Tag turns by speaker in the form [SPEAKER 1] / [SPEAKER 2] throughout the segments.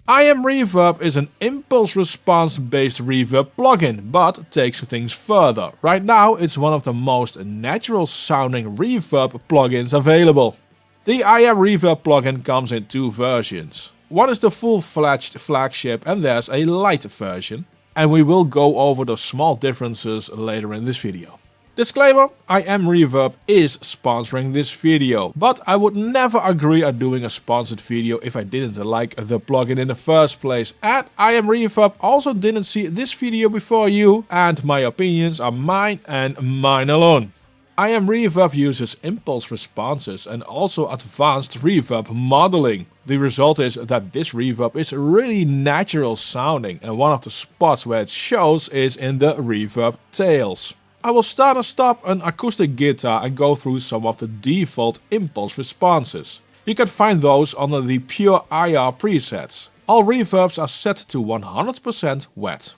[SPEAKER 1] IAmReverb is an impulse response based reverb plugin, but takes things further. Right now it's one of the most natural sounding reverb plugins available. The IAmReverb plugin comes in two versions. One is the full-fledged flagship and there's a Lite version, and we will go over the small differences later in this video. Disclaimer, IAmReverb is sponsoring this video, but I would never agree on doing a sponsored video if I didn't like the plugin in the first place, and IAmReverb also didn't see this video before you, and my opinions are mine and mine alone. IAmReverb uses impulse responses and also advanced reverb modeling. The result is that this reverb is really natural sounding, and one of the spots where it shows is in the reverb tails. I will start and stop an acoustic guitar and go through some of the default impulse responses. You can find those under the pure IR presets. All reverbs are set to 100% wet.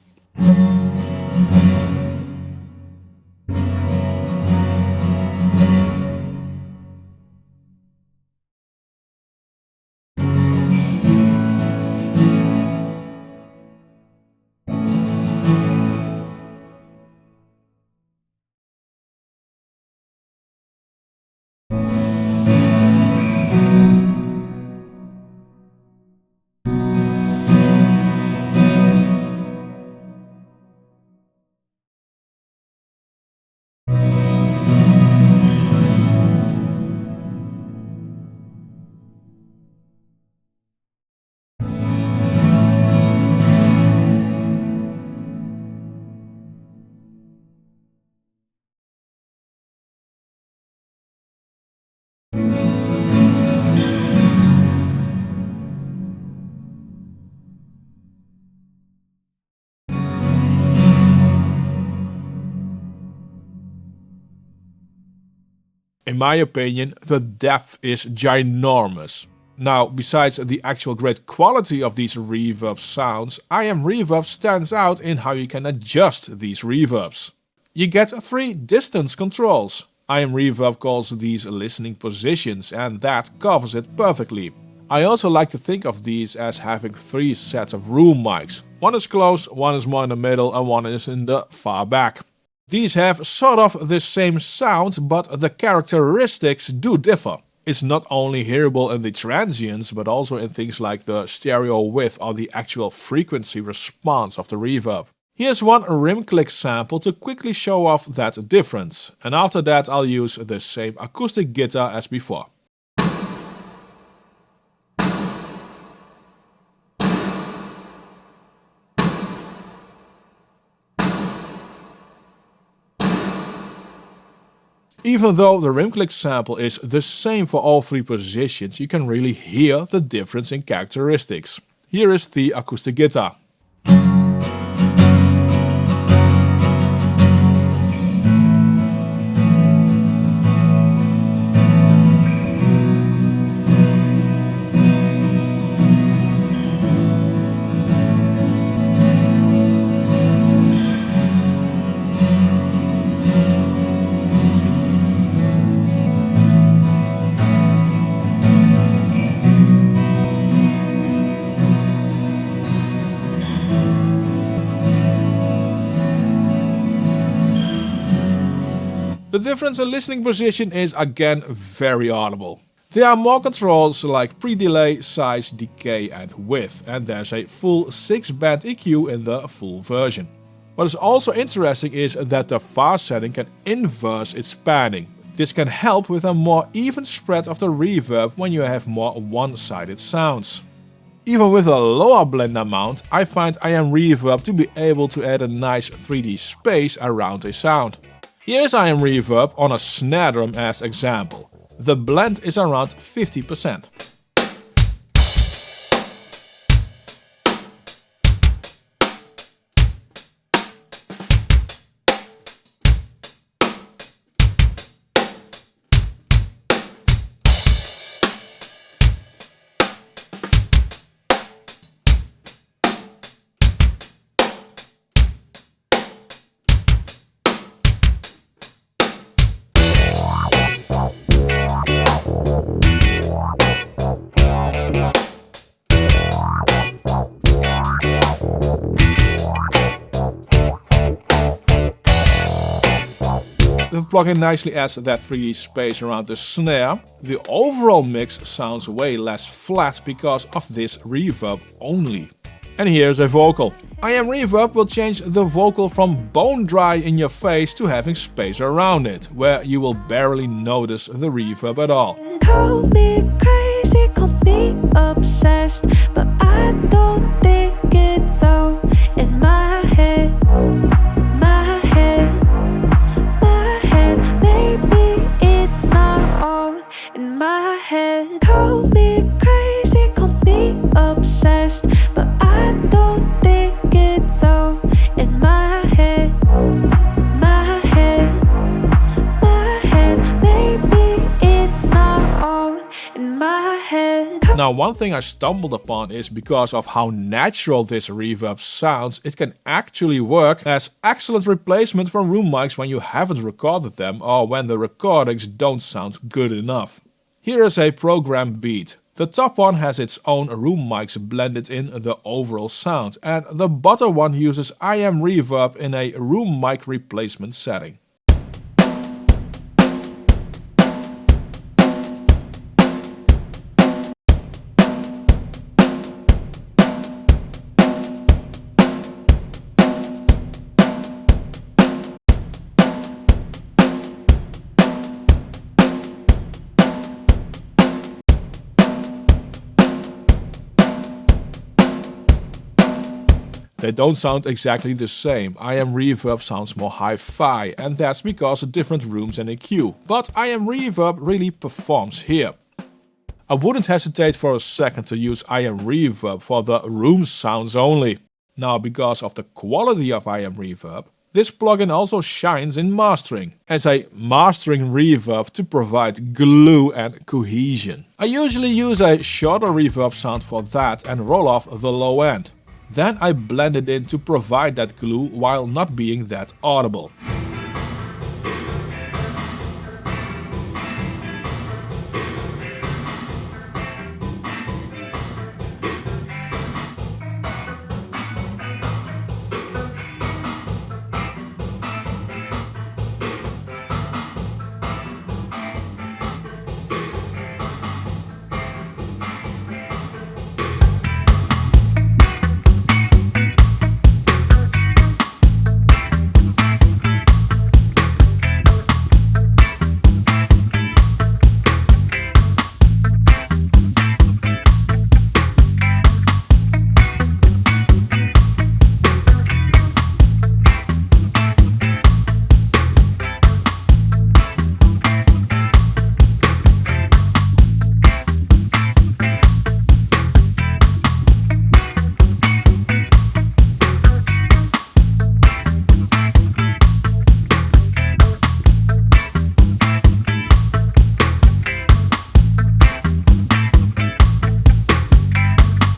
[SPEAKER 1] In my opinion, the depth is ginormous. Now, besides the actual great quality of these reverb sounds, IAmReverb stands out in how you can adjust these reverbs. You get 3 distance controls. IAmReverb calls these listening positions, and that covers it perfectly. I also like to think of these as having 3 sets of room mics. One is close, one is more in the middle, and one is in the far back. These have sort of the same sound, but the characteristics do differ. It's not only hearable in the transients, but also in things like the stereo width or the actual frequency response of the reverb. Here's one rim click sample to quickly show off that difference, and after that I'll use the same acoustic guitar as before. Even though the rim click sample is the same for all 3 positions, you can really hear the difference in characteristics. Here is the acoustic guitar. The difference in listening position is again very audible. There are more controls like pre-delay, size, decay and width, and there's a full 6-band EQ in the full version. What is also interesting is that the far setting can inverse its panning. This can help with a more even spread of the reverb when you have more one-sided sounds. Even with a lower blend amount, I find IAmReverb to be able to add a nice 3D space around a sound. Here's IAmReverb on a snare drum as example. The blend is around 50%. The plugin nicely adds that 3D space around the snare. The overall mix sounds way less flat because of this reverb only. And here's a vocal. IAmReverb will change the vocal from bone dry in your face to having space around it, where you will barely notice the reverb at all.
[SPEAKER 2] Call me crazy, call me obsessed, but I don't think it's all in my head. My head, my head, maybe it's not all in my head. Call me crazy, call me obsessed, but I don't think it's all in my head. My head, my head, maybe it's not all in my head.
[SPEAKER 1] Now, one thing I stumbled upon is because of how natural this reverb sounds, it can actually work as excellent replacement for room mics when you haven't recorded them or when the recordings don't sound good enough. Here is a program beat. The top one has its own room mics blended in the overall sound, and the bottom one uses IAmReverb in a room mic replacement setting. They don't sound exactly the same. IAmReverb sounds more hi-fi, and that's because of different rooms and EQ. But IAmReverb really performs here. I wouldn't hesitate for a second to use IAmReverb for the room sounds only. Now, because of the quality of IAmReverb, this plugin also shines in mastering, as a mastering reverb to provide glue and cohesion. I usually use a shorter reverb sound for that and roll off the low end. Then I blend it in to provide that glue while not being that audible.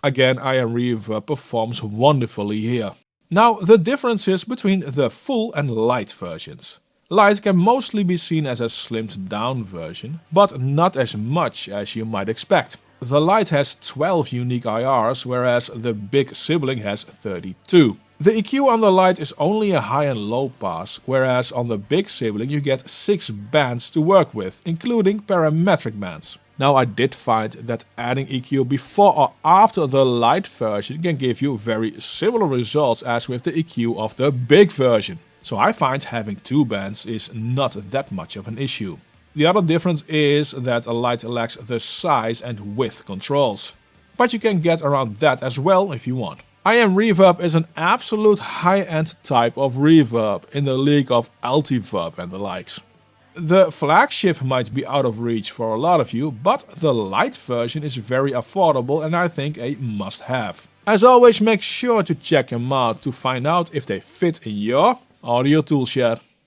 [SPEAKER 1] Again, IAmReverb performs wonderfully here. Now, the differences between the full and Lite versions. Lite can mostly be seen as a slimmed down version, but not as much as you might expect. The Lite has 12 unique IRs, whereas the big sibling has 32. The EQ on the Lite is only a high and low pass, whereas on the big sibling you get 6 bands to work with, including parametric bands. Now, I did find that adding EQ before or after the Lite version can give you very similar results as with the EQ of the big version. So I find having 2 bands is not that much of an issue. The other difference is that a Lite lacks the size and width controls. But you can get around that as well if you want. IAmReverb is an absolute high-end type of reverb in the league of Altiverb and the likes. The flagship might be out of reach for a lot of you, but the Lite version is very affordable and I think a must-have. As always, make sure to check them out to find out if they fit in your audio toolshed.